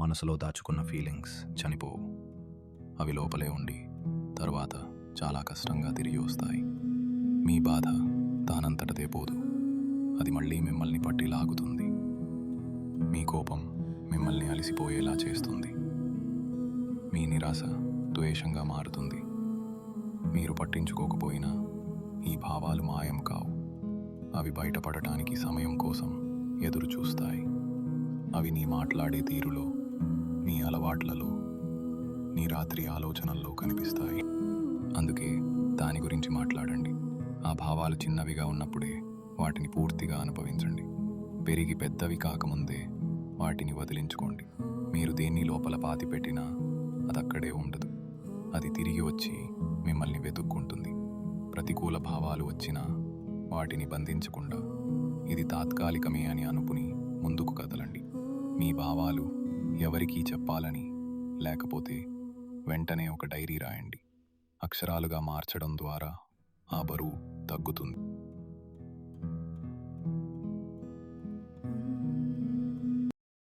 మనసులో దాచుకున్న ఫీలింగ్స్ చనిపోవు. అవి లోపలే ఉండి తరువాత చాలా కష్టంగా తిరిగి వస్తాయి. మీ బాధ దానంతటదే పోదు, అది మళ్ళీ మిమ్మల్ని పట్టి లాగుతుంది. మీ కోపం మిమ్మల్ని అలసిపోయేలా చేస్తుంది. మీ నిరాశ ద్వేషంగా మారుతుంది. మీరు పట్టించుకోకపోయినా ఈ భావాలు మాయం కావు. అవి బయటపడటానికి సమయం కోసం ఎదురు చూస్తాయి. అవి నీ మాట్లాడే తీరులో, నీ అలవాట్లలో, నీ రాత్రి ఆలోచనల్లో కనిపిస్తాయి. అందుకే దాని గురించి మాట్లాడండి. ఆ భావాలు చిన్నవిగా ఉన్నప్పుడే వాటిని పూర్తిగా అనుభవించండి. పెరిగి పెద్దవి కాకముందే వాటిని వదిలించుకోండి. మీరు దేన్ని లోపల పాతిపెట్టినా అదక్కడే ఉండదు. అది తిరిగి వచ్చి మిమ్మల్ని వెతుక్కుంటుంది. ప్రతికూల భావాలు వచ్చినా వాటిని బంధించకుండా ఇది తాత్కాలికమే అని అనుకుని ముందుకు కదలండి. మీ భావాలు ఎవరికీ చెప్పాలని లేకపోతే వెంటనే ఒక డైరీ రాయండి. అక్షరాలుగా మార్చడం ద్వారా ఆ బరువు తగ్గుతుంది.